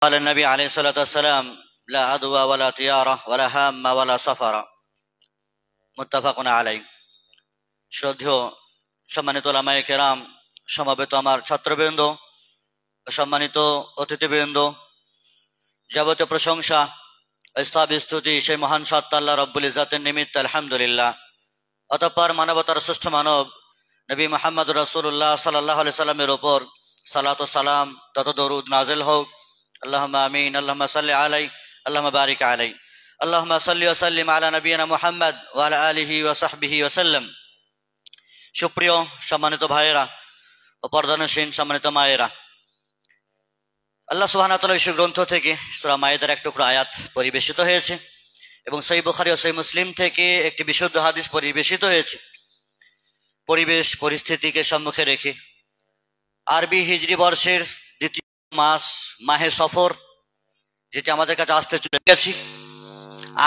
قال النبي عليه الصلاة والسلام لا عدوى ولا طيارة ولا هامة ولا سفر মুত্তাফাক আলাইহি। শ্রদ্ধেয় সম্মানিত ওলামায়ে কেরাম, সমবেত আমার ছাত্রবৃন্দ, সম্মানিত অতিথিবৃন্দ, যাবতীয় প্রশংসা স্তব স্তুতি সেই মহান সত্তা আল্লাহ রব্বুল ইজ্জাতের নিমিত্তে আলহামদুলিল্লাহ। অতঃপর মানবতার শ্রেষ্ঠ মানব নবী মুহাম্মদ রাসূলুল্লাহ সাল্লাল্লাহু আলাইহি সাল্লামের উপর সালাত ও সালাম তত দরুদ নাজিল হোক। আল্লাহুম্মা আমিন। আল্লাহুম্মা সাল্লি আলাইহি, আল্লাহুম্মা বারিক আলাইহি, আল্লাহুম্মা সাল্লি ওয়া সাল্লিম আলা নবিয়িনা মুহাম্মদ ওয়া আলা আলিহি ওয়া সাহবিহি ওয়া সাল্লাম। সুপ্রিয় সম্মানিত ভাইয়েরা ও পর্দানশীন সম্মানিত মায়েরা, আল্লাহ সুবহানাহু ওয়া তাআলার বিশুদ্ধ গ্রন্থ থেকে সূরা মায়েদার এক টুকরো আয়াত পরিবেশিত হয়েছে এবং সহিহ বুখারী ও সহিহ মুসলিম থেকে একটি বিশুদ্ধ হাদিস পরিবেশিত হয়েছে। পরিবেশ পরিস্থিতিকে সম্মুখে রেখে আরবি হিজরি বর্ষের দ্বিতীয় মাস মাহে সফর, যেটি আমাদের কাছে আসতে চলে গেছি,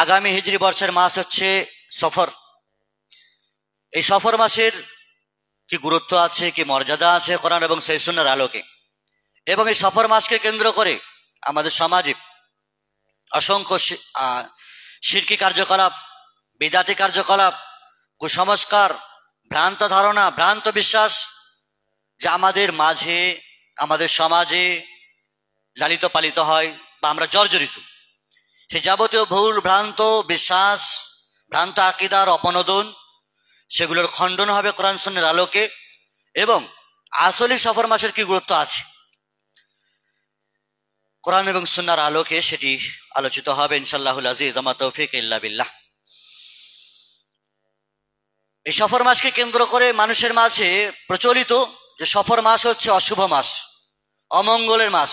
আগামী হিজরি বর্ষের মাস হচ্ছে সফর। এই সফর মাসের কি গুরুত্ব আছে, কি মর্যাদা আছে কোরআন এবং সহিহ সুন্নাহর আলোকে, এবং এই সফর মাসকে কেন্দ্র করে আমাদের সমাজে অসংখ্য শিরকি কার্যকলাপ, বিদাতি কার্যকলাপ, কুসংস্কার, ভ্রান্ত ধারণা, ভ্রান্ত বিশ্বাস যা আমাদের মাঝে, আমাদের সমাজে লালিত পালিত হয় বা আমরা জর্জরিত। সে যাবতীয় ভুল ভ্রান্ত বিশ্বাস, ভ্রান্ত আকীদার অপনোদন, সেগুলোর খণ্ডন হবে কোরআন সুন্নাহর আলোকে, এবং আসলে সফর মাসের কি গুরুত্ব আছে কোরআন এবং সুন্নাহর আলোকে সেটি আলোচিত হবে ইনশাআল্লাহুল আজিজ। আমা তৌফিক ইল্লা বিল্লাহ। এই সফর মাসকে কেন্দ্র করে মানুষের মাঝে প্রচলিত যে সফর মাস হচ্ছে অশুভ মাস, অমঙ্গলের মাস,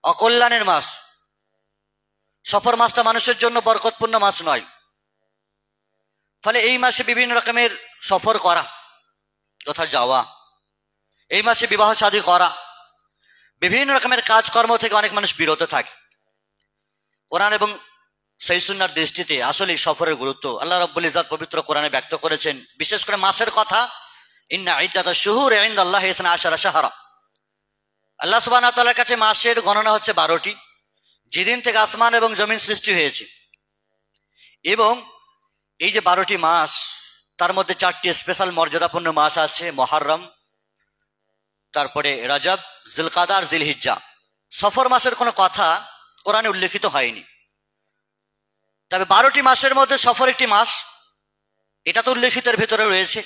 অকল্যাণের মাস। সফর মাসটা মানুষের জন্য বরকতপূর্ণ মাস নয়। ফলে এই মাসে বিভিন্ন রকমের সফর করা তথা যাওয়া, এই মাসে বিবাহ শাদী করা, বিভিন্ন রকমের কাজকর্ম থেকে অনেক মানুষ বিরত থাকে। কোরআন এবং সহিহ সুন্নাহর দৃষ্টিতে আসলে সফরের গুরুত্ব আল্লাহ রাব্বুল ইজ্জাত পবিত্র কোরআনে ব্যক্ত করেছেন। বিশেষ করে মাসের কথা, ইন্না ইদ্দাতাশ শুহুরি ইনদাল্লাহি 12 শাহরা। আল্লাহ সুবহানাহু ওয়া তাআলার কাছে মাসের গণনা হচ্ছে 12টি, যেদিন থেকে আসমান এবং জমিন সৃষ্টি হয়েছে। এবং এই যে 12টি মাস, তার মধ্যে 4টি স্পেশাল মর্যাদাপূর্ণ মাস আছে, মুহররম, তারপরে রজব, জিলকাদা আর জিলহিজ্জা। সফর মাসের কোনো কথা কোরআনে উল্লেখিত হয়নি। তবে 12টি মাসের মধ্যে সফর একটি মাস, এটা তো উল্লেখিতের ভেতরে রয়েছে।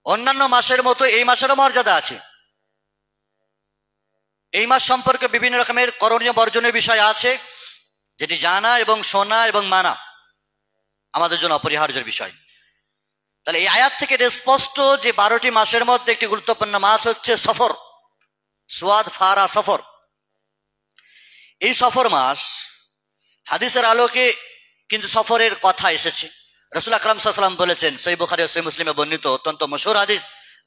অন্যান্য মাসের মতো এই মাসেরও মর্যাদা আছে। এই মাস সম্পর্কে বিভিন্ন রকমের করণীয় বর্জনের বিষয় আছে, যেটি জানা এবং শোনা এবং মানা আমাদের জন্য অপরিহার্য বিষয়। তাহলে এই আয়াত থেকে স্পষ্ট যে 12টি মাসের মধ্যে একটি গুরুত্বপূর্ণ মাস হচ্ছে সফর, সুয়াদ ফারা সফর। এই সফর মাস হাদিসের আলোকে কিন্তু সফরের কথা এসেছে। রাসূল আকরাম সাল্লাল্লাহু আলাইহি ওয়াসাল্লাম বলেছেন, সহিহ বুখারী ও সহিহ মুসলিমে বর্ণিত অত্যন্ত মশহুর হাদিস,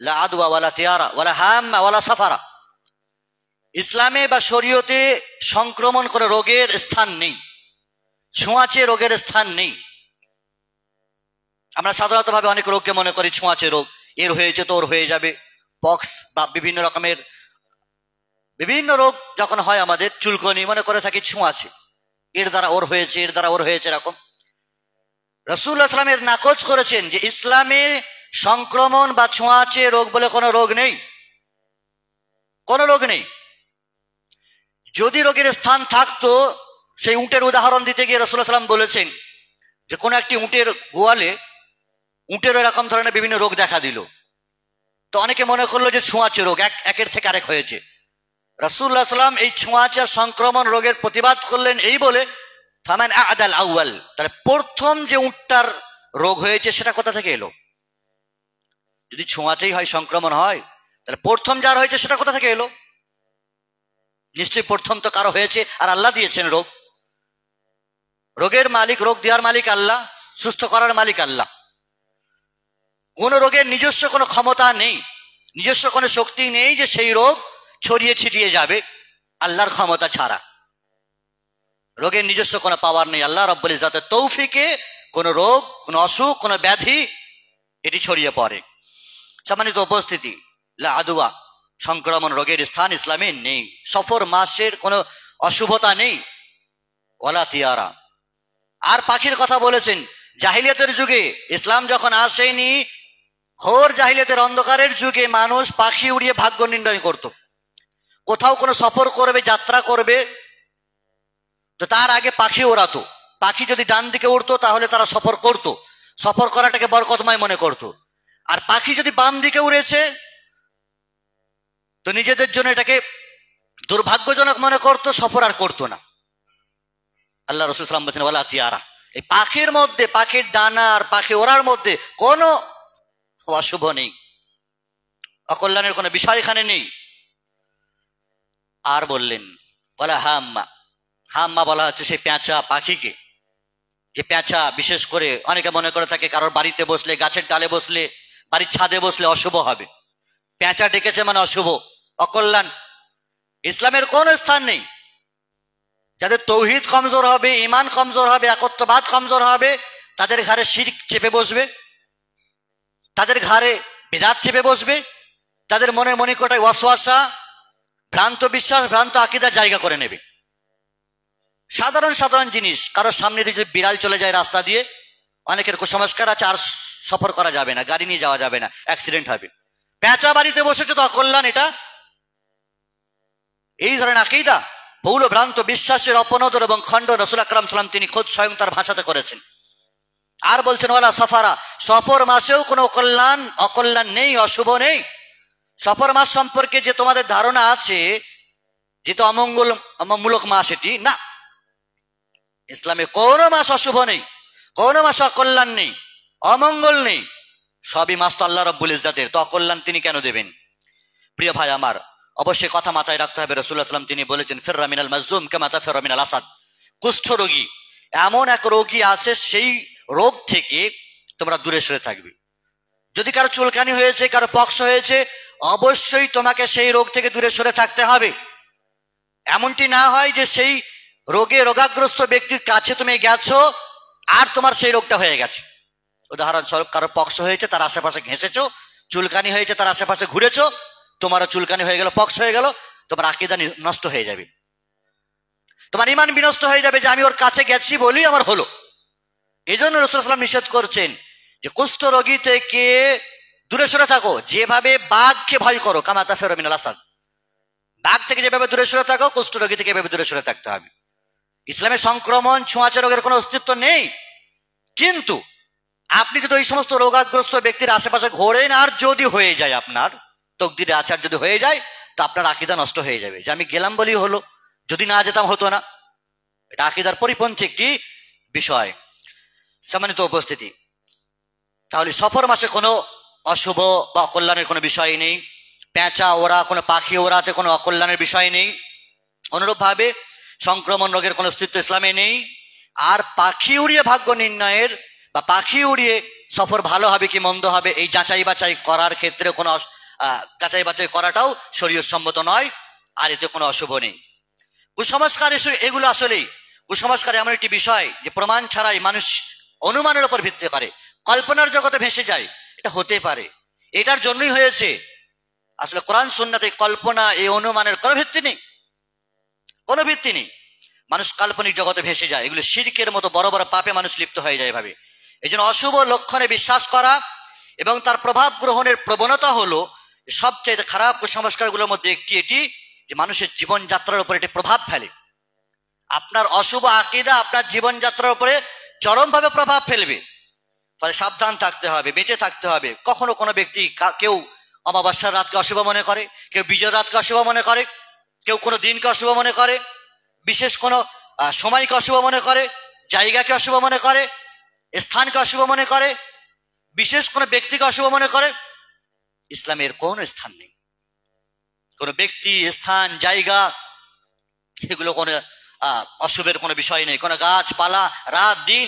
লা আদওয়া ওয়ালা তিয়ারা ওয়ালা হাম্মা ওয়ালা সাফারা। ইসলামে বা শরীয়তে সংক্রমণ করে রোগের স্থান নেই, ছোঁয়াচে রোগের স্থান নেই। আমরা সাধারণতভাবে অনেক রোগকে মনে করি ছোঁয়াচে রোগ, এর হয়েছে তো ওর হয়ে যাবে। পক্স বা বিভিন্ন রকমের বিভিন্ন রোগ যখন হয় আমাদের, চুলকনি, মনে করে থাকি ছোঁয়াচে, এর দ্বারা ওর হয়েছে, এর দ্বারা ওর হয়েছে, এরকম। রাসূলুল্লাহ সাল্লাল্লাহু আলাইহি ওয়াসাল্লাম নাকচ করেছেন যে ইসলামে সংক্রমণ বা ছোঁয়াচে রোগ বলে কোনো রোগ নেই, কোনো রোগ নেই। যদি রোগের স্থান থাকতো, সেই উটের উদাহরণ দিতে গিয়ে রাসূলুল্লাহ সাল্লাল্লাহু আলাইহি ওয়াসাল্লাম বলেছেন যে কোনো একটি উটের গোয়ালে উটের এরকম ধরনের বিভিন্ন রোগ দেখা দিল, তো অনেকে মনে করলো যে ছোঁয়াচে রোগ, একের থেকে আরেক হয়েছে। রাসূলুল্লাহ সাল্লাল্লাহু আলাইহি ওয়াসাল্লাম এই ছোঁয়াচে সংক্রমণ রোগের প্রতিবাদ করলেন এই বলে, ফামান আ'দাল আউয়াল, তাহলে প্রথম যে উটটার রোগ হয়েছে সেটা কোথা থেকে এলো? যদি ছোঁয়াচেই হয়, সংক্রমণ হয়, তাহলে প্রথম যার হয়েছে সেটা কোথা থেকে এলো? নিশ্চয়ই প্রথম তো কারো হয়েছে, আর আল্লাহ দিয়েছেন রোগ। রোগের মালিক, রোগ দেওয়ার মালিক আল্লাহ, সুস্থ করার মালিক আল্লাহ। কোন রোগের নিজস্ব কোনো ক্ষমতা নেই, নিজস্ব কোনো শক্তি নেই যে সেই রোগ ছড়িয়ে ছিটিয়ে যাবে আল্লাহর ক্ষমতা ছাড়া। রোগের নিজস্ব কোনো পাওয়ার নেই। আল্লাহ রাব্বুল ইজ্জাতের তৌফিকে কোনো রোগ, কোনো অসুখ, কোনো ব্যাধি এটি ছড়িয়ে পড়ে। সম্মানিত উপস্থিতি, লা আদওয়া, সংক্রমণ রোগের স্থান ইসলামে নেই। সফর মাসের কোনো অশুভতা নেই, ওয়ালা তিয়ারা। আর পাখির কথা বলেছেন, জাহিলিয়াতের যুগে, ইসলাম যখন আসেনি, ঘোর জাহিলিয়াতের অন্ধকারের যুগে মানুষ পাখি উড়িয়ে ভাগ্য নির্ণয় করত। কোথাও কোনো সফর করবে, যাত্রা করবে, তো তার আগে পাখি ওড়াতো। পাখি যদি ডান দিকে উড়তো তাহলে তারা সফর করত, সফর করাটাকে বরকতময় মনে করত। আর পাখি যদি বাম দিকে উড়েছে তো নিজেদের জন্য এটাকে দুর্ভাগ্যজনক মনে করত, সফর আর করতো না। আল্লাহ রাসূল সাল্লাল্লাহু আলাইহি ওয়াসাল্লাম বলেছেন ওয়ালা তিয়ারা, এই পাখির মধ্যে, পাখির ডানা আর পাখি ওড়ার মধ্যে কোনো অশুভ নেই, অকল্যাণের কোনো বিষয় এখানে নেই। আর বললেন বলা হাম্মা, হাম্মা বলা হচ্ছে সেই পেঁচা পাখিকে, যে পেঁচা বিশেষ করে অনেকে মনে করে থাকে কারোর বাড়িতে বসলে, গাছের ডালে বসলে, বাড়ির ছাদে বসলে অশুভ হবে। পেঁচা ডেকেছে মানে অশুভ, অকল্যাণ। ইসলামের কোন স্থান নেই। যাদের তৌহিদ কমজোর হবে, ঈমান কমজোর হবে, একত্ববাদ কমজোর হবে, তাদের ঘাড়ে শিরক চেপে বসবে, তাদের ঘাড়ে বিদআত চেপে বসবে, তাদের মনে মনিকটায় ওয়াসওয়াসা, ভ্রান্ত বিশ্বাস, ভ্রান্ত আকীদা জায়গা করে নেবে। সাধারণ সাধারণ জিনিস, কারোর সামনে দিয়ে যদি বিড়াল চলে যায় রাস্তা দিয়ে, অনেকের কুসংস্কার আছে আর সফর করা যাবে না, গাড়ি নিয়ে যাওয়া যাবে না, অ্যাক্সিডেন্ট হবে। পেঁচা বাড়িতে বসেছে তো অকল্যাণ। এটা এই ধরনের আকীদা, ভুল ভ্রান্ত বিশ্বাসের অপনোদন এবং খণ্ডন রাসূল আকরাম সাল্লাল্লাহু তিনি খোদ স্বয়ং তার ভাষাতে করেছেন। আর বলছেন ওয়ালা সফারা, সফর মাসেও কোনো অকল্যাণ নেই, অশুভ নেই। সফর মাস সম্পর্কে যে তোমাদের ধারণা আছে যেটা অমঙ্গলমূলক মাস, এটি না। ইসলামে কোনো মাস অশুভ নেই, কোনো মাস অকল্যাণ নেই, অমঙ্গল নেই। সবই মাস তো আল্লাহ রাব্বুল ইজ্জাতের, তো অকল্যাণ তিনি কেন দেবেন? প্রিয় ভাই আমার, অবশ্যই কথা মাথায় রাখতে হবে, রাসূলুল্লাহ সাল্লাল্লাহু আলাইহি ওয়াসাল্লাম তিনি বলেছেন ফিররা মিনাল মাজলুম কামা তাফিররা মিনাল আসাদ। কুষ্ঠ রোগী এমন এক রোগী আছে, সেই রোগ থেকে তোমরা দূরে সরে থাকবে। যদি কারো চুলকানি হয়েছে, কারো পক্স হয়েছে, অবশ্যই তোমাকে সেই রোগ থেকে দূরে সরে থাকতে হবে। এমনটি না হয় যে সেই রোগে রোগাগ্রস্ত ব্যক্তির কাছে তুমি গেছো আর তোমার সেই রোগটা হয়ে গেছে। উদাহরণস্বরূপ কারো পক্স হয়েছে, তার আশেপাশে ঘেঁষেছো, চুলকানি হয়েছে, তার আশেপাশে ঘুরেছো, তোমারও চুলকানি হয়ে গেল, পক্স হয়ে গেল, তোমার আকীদা নষ্ট হয়ে যাবে, তোমার ঈমান বিনষ্ট হয়ে যাবে যে আমি ওর কাছে গেছি বলেই আমার হলো। এই জন্য রাসূল সাল্লাল্লাহু আলাইহি ওয়াসাল্লাম নিষেধ করছেন যে কুষ্ঠ রোগী থেকে দূরে সরে থাকো, যেভাবে বাঘকে ভয় করো, কামা তাফিরু মিনাল আসাদ। বাঘ থেকে যেভাবে দূরে সরে থাকো, কুষ্ঠ রোগী থেকে এভাবে দূরে সরে থাকতে হবে। ইসলামে সংক্রমণ, ছোঁয়াচে রোগের কোনো অস্তিত্ব নেই। কিন্তু আপনি যদি ওই সমস্ত রোগাগ্রস্ত ব্যক্তির আশেপাশে ঘোরেন আর যদি হয়ে যায়, আপনার তকদিরে আচার যদি হয়ে যায়, তো আপনার আকীদা নষ্ট হয়ে যাবে, যে আমি গেলাম বলেই হলো, যদি না যেতাম হতো না। এটা আকীদার পরিপন্থী একটি বিষয়। সম্মানিত উপস্থিতি, তাহলে সফর মাসে কোনো অশুভ বা অকল্যাণের কোনো বিষয় নেই। পেঁচা ওড়া, কোনো পাখি ওড়াতে কোনো অকল্যাণের বিষয় নেই। অনুরূপভাবে সংক্রমণ রোগের কোনো অস্তিত্ব ইসলামে নেই। আর পাখি উড়িয়ে ভাগ্য নির্ণয়ের বা পাখি উড়িয়ে সফর ভালো হবে কি মন্দ হবে এই যাচাই বাছাই করার ক্ষেত্রে কোনো যাচাই বাছাই করাটাও শরীয়ত সম্মত নয়। আর এতে কোনো অশুভ নেই। কুসংস্কার এগুলো আসলেই কুসংস্কার এমন একটি বিষয় যে প্রমাণ ছাড়াই মানুষ অনুমানের উপর ভিত্তি করে, কল্পনার জগতে ভেসে যায়। এটা হতে পারে, এটার জন্যই হয়েছে। আসলে কোরআন সুন্নাতে কল্পনা, এই অনুমানের কোনো ভিত্তি নেই, কোনো ভিত্তি নেই। মানুষ কাল্পনিক জগতে ভেসে যায়, এগুলো শিরকের মতো বড় বড় পাপে মানুষ লিপ্ত হয়ে যায় ভাবে। এই জন্য অশুভ লক্ষণে বিশ্বাস করা এবং তার প্রভাব গ্রহণের প্রবণতা হলো সবচেয়ে খারাপ কুসংস্কারগুলোর মধ্যে একটি, এটি যে মানুষের জীবনযাত্রার উপর এটি প্রভাব ফেলে। আপনার অশুভ আকীদা আপনার জীবনযাত্রার উপরে চরমভাবে প্রভাব ফেলবে। ফলে সাবধান থাকতে হবে, বেঁচে থাকতে হবে। কখনো কোনো ব্যক্তি, কেউ অমাবস্যার রাতকে অশুভ মনে করে, কেউ বিজয় রাতকে অশুভ মনে করে, কেউ কোনো দিনকে অশুভ মনে করে, বিশেষ কোনো সময়কে অশুভ মনে করে, জায়গাকে অশুভ মনে করে, স্থানকে অশুভ মনে করে, বিশেষ কোনো ব্যক্তিকে অশুভ মনে করে। ইসলামের কোনো স্থান নেই, কোনো ব্যক্তি, স্থান, জায়গা, এগুলো কোনো অশুভের কোনো বিষয় নেই। কোনো গাছপালা, রাত দিন,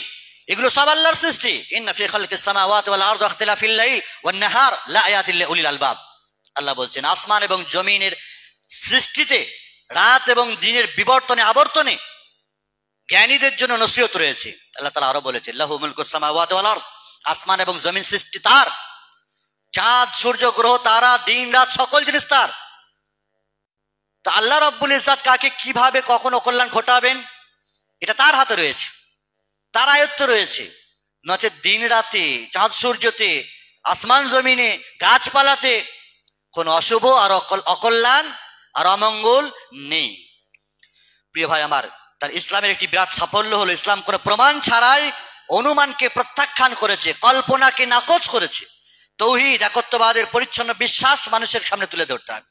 এগুলো সব আল্লাহর সৃষ্টি। ইন্না ফি খালকিস সামাওয়াতি ওয়াল আরদি ইখতিলাফিল লাইল ওয়ান নাহার লাআয়াতিল লিউলিল আলবাব। আল্লাহ বলছেন আসমান এবং জমিনের সৃষ্টিতে, রাত এবং দিনের বিবর্তনে, আবর্তনে জ্ঞানীদের জন্য নসিহত রয়েছে। আল্লাহ তাআলা আরো বলেছেন লাহু মুলকুস সামাওয়াতি ওয়াল আরদ, আসমান এবং জমিন সৃষ্টি তার, চাঁদ, সূর্য, গ্রহ, তারা, দিন রাত সকল জিনিস তার। তো আল্লাহ রব্বুল ইজ্জত কাকে কিভাবে কখন অকল্যাণ ঘটাবেন এটা তার হাতে রয়েছে, তার আয়ত্তে রয়েছে। নচেত দিন রাতে, চাঁদ সূর্যতে, আসমান জমিনে, গাছপালাতে কোন অশুভ আর অকল্যাণ আর অমঙ্গল নেই। প্রিয় ভাই আমার, তার ইসলামের একটি বিরাট সাফল্য হলো ইসলাম কোনো প্রমাণ ছাড়াই অনুমানকে প্রত্যাখ্যান করেছে, কল্পনাকে নাকচ করেছে। তৌহিদ একত্ববাদের পরিচ্ছন্ন বিশ্বাস মানুষের সামনে তুলে ধরতে হবে।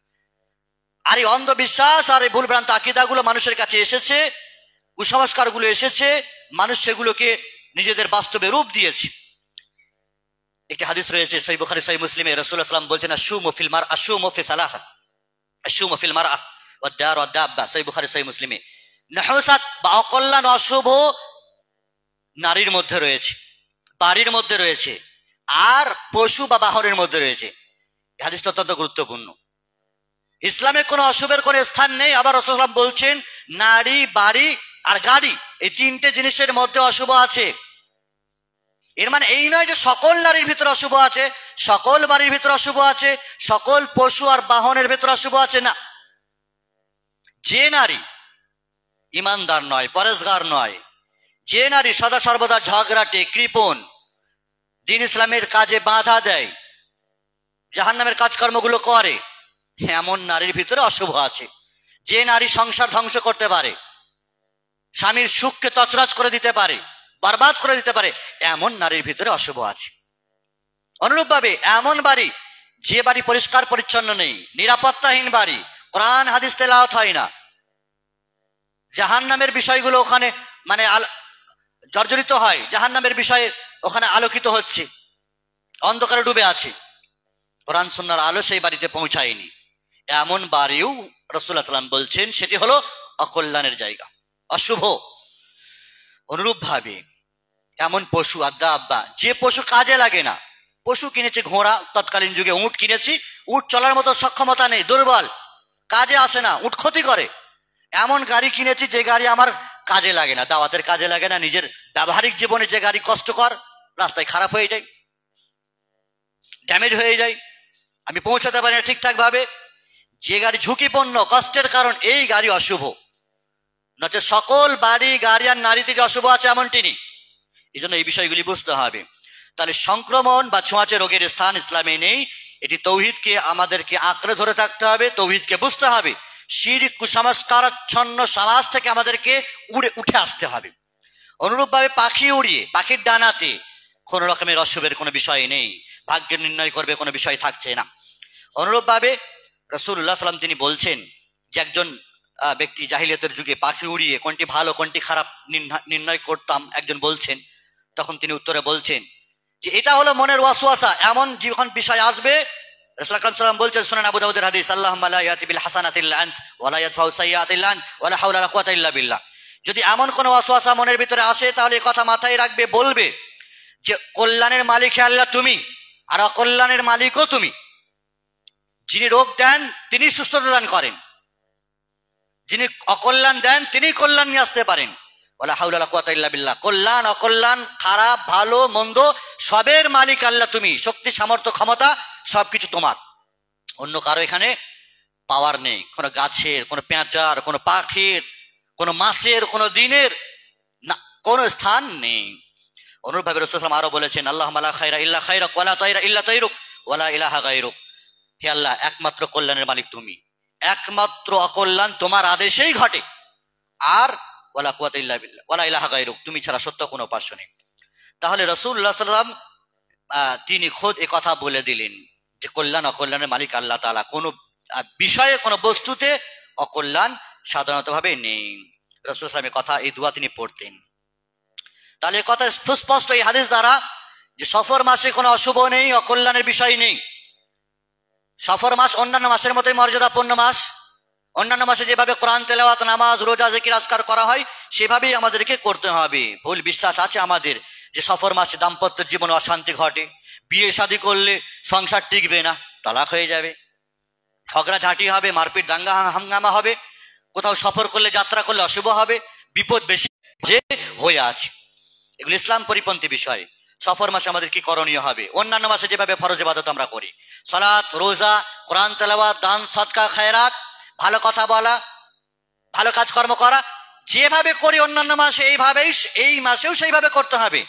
আর এই অন্ধবিশ্বাস আর এই ভুলভ্রান্ত আকীদাগুলো মানুষের কাছে এসেছে, কুসংস্কারগুলো এসেছে, মানুষ সেগুলোকে নিজেদের বাস্তবে রূপ দিয়েছে। একটি হাদিস রয়েছে সহিহ বুখারী সহিহ মুসলিমে, রাসূলুল্লাহ সাল্লাল্লাহু আলাইহি ওয়াসাল্লাম বলছেন আশুমু ফিল মারআ আশুমু ফি সালাসা আশুমু ফিল মারআ ওয়াদ দার ওয়াদ দাব্বা। সহিহ বুখারী সহিহ মুসলিমে নাহুসাত বা অকল্যাণ অশুভ নারীর মধ্যে রয়েছে, বাড়ির মধ্যে রয়েছে, আর পশু বা বাহনের মধ্যে রয়েছে। এই হাদিসটা অত্যন্ত গুরুত্বপূর্ণ। ইসলামে কোনো অশুভের কোনো স্থান নেই। আবার রাসূলুল্লাহ সাল্লাল্লাহু আলাইহি ওয়াসাল্লাম বলছেন নারী, বাড়ি আর গাড়ি, এই তিনটে জিনিসের মধ্যে অশুভ আছে। এর মানে এই নয় যে সকল নারীর ভিতরে অশুভ আছে, সকল বাড়ির ভিতরে অশুভ আছে, সকল পশু আর বাহনের ভিতরে অশুভ আছে, না। যে নারী ইমানদার নয়, পরেশগার নয়, যে নারী সদা সর্বদা ঝগড়াটে, কৃপণ, দ্বীন ইসলামের কাজে বাধা দেয়, জাহান্নামের কাজকর্মগুলো করে, এমন নারীর ভিতরে অশুভ আছে। যে নারী সংসার ধ্বংস করতে পারে, স্বামীর সুখকে তছনছ করে দিতে পারে, বরবাদ করে দিতে পারে, এমন নারীর ভিতরে অশুভ আছে। অনুরূপভাবে এমন বাড়ি, যে বাড়ি পরিষ্কার পরিচ্ছন্ন নেই, নিরাপত্তাহীন বাড়ি, কোরআন হাদিস তেলাওয়াত হয় না, জাহান্নামের বিষয়গুলো ওখানে মানে জর্জরিত হয়, জাহান্নামের বিষয়ে ওখানে আলোকিত হচ্ছে, অন্ধকারে ডুবে আছে, কোরআন সুন্নাহর আলো সেই বাড়িতে পৌঁছায়নি, এমন বাড়িও রাসূলুল্লাহ সাল্লাল্লাহু আলাইহি ওয়াসাল্লাম বলছেন সেটি হলো অকল্যাণের জায়গা, অশুভ। অনুরূপভাবে এমন পশু আদাব্বা, যে পশু কাজে লাগে না, পশু কিনেছে ঘোড়া, তৎকালীন যুগে উট কিনেছি, উট চলার মতো সক্ষমতা নেই, দুর্বল, কাজে আসে না, উট ক্ষতি করে। এমন গাড়ি কিনেছি যে গাড়ি আমার কাজে লাগে না, দাওয়াতের কাজে লাগে না, নিজের ব্যবহারিক জীবনে যে গাড়ি কষ্টকর, রাস্তায় খারাপ হয়ে যায়, ড্যামেজ হয়ে যায়, আমি পৌঁছাতে পারি না ঠিকঠাক ভাবে, যে গাড়ি ঝুঁকিপূর্ণ, কষ্টের কারণ, এই গাড়ি অশুভ। নচে সকল বাড়ি, গাড়ি আর নারীতে যে অশুভ আছে এমনটি নেই। এই জন্য এই বিষয়গুলি বুঝতে হবে। তাহলে সংক্রমণ বা ছোঁয়াচে রোগের স্থান ইসলামে নেই। এটি তৌহিদকে আমাদেরকে আঁকড়ে ধরে থাকতে হবে, তৌহিদকে বুঝতে হবে, শিরক কুসংস্কারাচ্ছন্ন সমাজ থেকে আমাদেরকে উঠে আসতে হবে। অনুরূপভাবে পাখি উড়িয়ে, পাখির ডানাতে কোন রকমের অশুভের কোনো বিষয় নেই, ভাগ্যের নির্ণয় করবে কোনো বিষয় থাকছে না। অনুরূপভাবে রাসূলুল্লাহ সাল্লাল্লাহু আলাইহি ওয়াসাল্লাম তিনি বলছেন যে একজন ব্যক্তি জাহিলিয়াতের যুগে পাখি উড়িয়ে কোনটি ভালো কোনটি খারাপ নির্ণয় করতাম, একজন বলছেন, তখন তিনি উত্তরে বলছেন যে এটা হলো মনের ওয়াসওয়াসা, এমন যখন বিষয় আসবে, রাসূল আকরাম সাল্লাল্লাহু আলাইহি ওয়াসাল্লাম বলছেন সুনান আবু দাউদের হাদিস, আল্লাহুম্মা লা ইয়াতি বিল হাসানাতি ইল্লা আনত ওয়া লা ইয়াদফাউ সাইয়্যাতি ইল্লা আনত ওয়া লা হাওলা ওয়া লা কুওয়াতা ইল্লা বিল্লাহ। যদি এমন কোন ওয়াসওয়াসা মনের ভিতরে আসে, তাহলে এই কথা মাথায় রাখবে, বলবে যে কল্যাণের মালিক আল্লাহ তুমি, আর অকল্যাণের মালিকও তুমি। যিনি রোগ দেন তিনি সুস্থতা দান করেন, যিনি অকল্যাণ দেন তিনি কল্যাণ নিয়ে আসতে পারেন। ওয়ালা হাওলা ওয়ালা কুওয়াতা ইল্লা বিল্লাহ। কল্যাণ, অকল্যাণ, খারাপ, ভালো, মন্দ সবের মালিক আল্লাহ তুমি, শক্তি, সামর্থ্য, ক্ষমতা সবকিছু তোমার, অন্য কারো এখানে পাওয়ার নেই। কোনো গাছের, কোনো পেঁচার, কোনো পাখির, কোনো মাছের, কোনো দিনের না, কোনো স্থান নেই। অনুরূপভাবে রাসূল সাল্লাল্লাহু আলাইহি ওয়াসাল্লাম আরো বলেছেন, আল্লাহুম্মা লা খায়রা ইল্লা খায়রাক ওয়া লা তায়রা ইল্লা তায়রুক ওয়া লা ইলাহা গায়রুক। হে আল্লাহ, একমাত্র কল্যাণের মালিক তুমি, একমাত্র অকল্যাণ তোমার আদেশেই ঘটে, আর ওয়ালা কুওয়াতা ইল্লা বিল্লাহ ওয়ালা ইলাহা গায়রুক, তুমি ছাড়া সত্য কোনো উপাস্য নেই। তাহলে রাসূলুল্লাহ সাল্লাল্লাহু আলাইহি ওয়াসাল্লাম তিনি খোদ এ কথা বলে দিলেন যে কল্যাণ অকল্যাণের মালিক আল্লাহ তাআলা, কোনো বিষয়ে, কোনো বস্তুতে অকল্যাণ সাধারণত ভাবে নেই। রাসূল সাল্লাল্লাহু আলাইহি ওয়াসাল্লামের কথা, এই দোয়া তিনি পড়তেন। তাহলে এই কথা সুস্পষ্ট এই হাদিস দ্বারা যে সফর মাসে কোনো অশুভ নেই, অকল্যাণের বিষয় নেই। সফর মাস অন্যান্য মাসের মতোই মর্যাদাপূর্ণ মাস। অন্যান্য মাসে যেভাবে কোরআন তেলাওয়াত, নামাজ, রোজা, জিকির, আজকার করা হয়, সেভাবেই আমাদেরকে করতে হবে। ভুল বিশ্বাস আছে আমাদের যে সফর মাসে দাম্পত্য জীবনে অশান্তি ঘটে, বিয়ে শাদী করলে সংসার টিকবে না, তালাক হয়ে যাবে, ঝগড়া ঝাঁটি হবে, মারপিট, দাঙ্গা হাঙ্গামা হবে, কোথাও সফর করলে, যাত্রা করলে অশুভ হবে, বিপদ বেশি যে হয়ে আছে। এগুলো ইসলাম পরিপন্থী বিষয়। সফর মাসে আমাদের কি করণীয় হবে? অন্যান্য মাসে যেভাবে ফরজ ইবাদত আমরা করি, সালাত, রোজা, কোরআন তেলাওয়াত, দান, সদকা, খায়রাত, ভালো কথা বলা, ভালো কাজকর্ম করা, যেভাবে করি অন্যান্য মাসে এইভাবেই এই মাসেও সেইভাবে করতে হবে।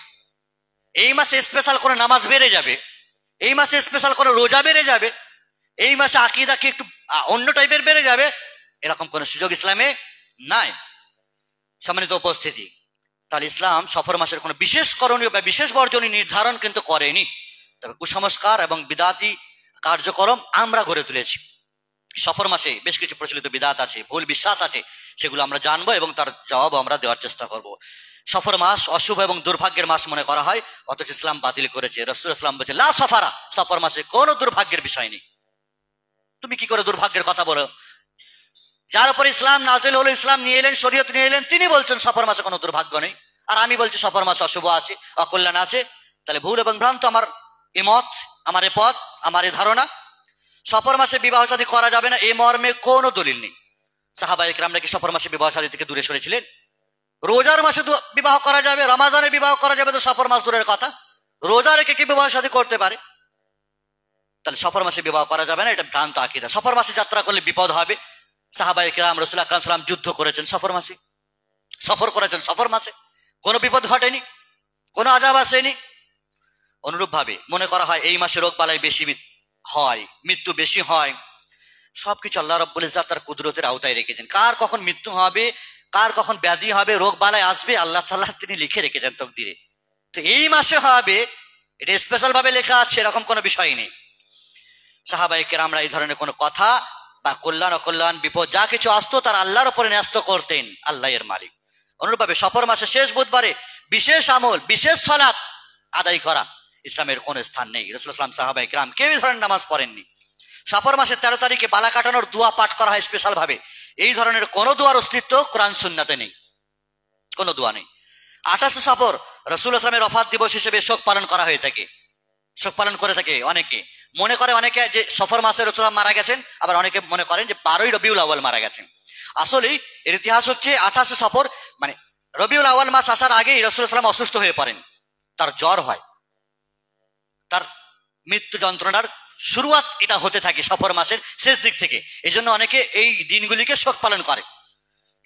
এই মাসে স্পেশাল করে নামাজ বেড়ে যাবে, এই মাসে স্পেশাল করে রোজা বেড়ে যাবে, এই মাসে আকীদা কি একটু অন্য টাইপের বেড়ে যাবে, এরকম কোন সুযোগ ইসলামে নাই। সম্মানিত উপস্থিতি, তাহলে ইসলাম সফর মাসের কোনো বিশেষ করণীয় বা বিশেষ বর্জনীয় নির্ধারণ কিন্তু করেনি। তবে কুসংস্কার এবং বিদাতি কার্যক্রম আমরা গড়ে তুলেছি। সফর মাসে বেশ কিছু প্রচলিত বিদাত আছে, ভুল বিশ্বাস আছে, সেগুলো আমরা জানবো এবং তার জবাব আমরা দেওয়ার চেষ্টা করব। সফর মাস অশুভ এবং দুর্ভাগ্যের মাস মনে করা হয়, অথচ ইসলাম বাতিল করেছে। রাসূল ইসলাম বলছে লা সফারা, সফর মাসে কোনো দুর্ভাগ্যের বিষয় নেই। তুমি কি করে দুর্ভাগ্যের কথা বলো? যার উপর ইসলাম নাজিল হলো, ইসলাম নিয়ে এলেন, শরীয়ত নিয়ে এলেন, তিনি বলছেন সফর মাসে কোনো দুর্ভাগ্য নেই, আর আমি বলছি সফর মাসে অশুভ আছে, অকল্যাণ আছে। তাহলে ভুল এবং ভ্রান্ত আমার এ মত, আমার এ পথ, আমার এ ধারণা। সফর মাসে বিবাহ শাদী করা যাবে না, এই মর্মে কোনো দলিল নেই। সাহাবায়ে কেরামরা কি সফর মাসে বিবাহ শাদী থেকে দূরে সরেছিলেন? রোজার মাসে বিবাহ করা যাবে, রমাজানে বিবাহ করা যাবে, তো সফর মাস দূরের কথা, রোজা রেখে কি বিবাহ শাদী করতে পারে? তাহলে সফর মাসে বিবাহ করা যাবে না, এটা ভ্রান্ত আকীদা। সফর মাসে যাত্রা করলে বিপদ হবে। সাহাবায়ে কেরাম রাসূল আকরাম সাল্লাল্লাহু আলাইহি ওয়াসাল্লাম যুদ্ধ করেছেন সফর মাসে, সফর করেছেন সফর মাসে, কোনো বিপদ ঘটেনি, কোনো আযাব আসেনি। অনুরূপ ভাবে মনে করা হয় এই মাসে রোগ বালাই বেশি হয়, মৃত্যু বেশি হয়। সবকিছু আল্লাহ রাব্বুল ইজ্জত তার কুদরতের আওতায় রেখেছেন। কার কখন মৃত্যু হবে, কার কখন ব্যাধি হবে, রোগ বালাই আসবে, আল্লাহ তাআলা তিনি লিখে রেখেছেন তকদিরে। তো এই মাসে হবে, এটা স্পেশাল ভাবে লেখা আছে, এরকম কোনো বিষয় নেই। সাহাবায়ে কেরামরা এই ধরনের কোনো কথা বা কল্যাণ অকল্যাণ বিপদ যা কিছু আসতো তার আল্লাহর উপরে ন্যস্ত করতেন, আল্লাহ এর মালিক। অনুরূপভাবে সফর মাসে শেষ বুধবারে বিশেষ আমল, বিশেষ সালাত আদায় করা ইসলামের কোন স্থান নেই। রাসূলুল্লাহ সাল্লাল্লাহু আলাইহি ওয়াসাল্লাম সাহাবায়ে কেরাম কেউ এই ধরনের নামাজ পড়েননি। সফর মাসের 13 তারিখে বালা কাটানোর দোয়া পাঠ করা হয় স্পেশাল ভাবে, এই ধরনের কোন দোয়ার অস্তিত্ব কোরআন সুন্নাতে নেই, কোন দোয়া নেই। 28 সফর রাসূলুল্লাহ সাল্লাল্লাহু আলাইহি ওয়াসাল্লামের ওফাত দিবস হিসেবে শোক পালন করা হয়ে থাকে, শোক পালন করে থাকে। অনেকে মনে করে, অনেকে যে সফর মাসে রাসূলুল্লাহ মারা গেছেন, আবার অনেকে মনে করেন যে 12ই রবিউল আউয়াল মারা গেছেন। আসলে এর ইতিহাস হচ্ছে 28 সফর মানে রবিউল আউয়াল মাস আসার আগেই রাসূলুল্লাহ সাল্লাল্লাহু আলাইহি ওয়াসাল্লাম অসুস্থ হয়ে পড়েন, তার জ্বর হয়, তার মৃত্যু যন্ত্রণার শুরুয়াত এটা হতে থাকে সফর মাসের শেষ দিক থেকে। এই জন্য অনেকে এই দিনগুলিকে শোক পালন করে।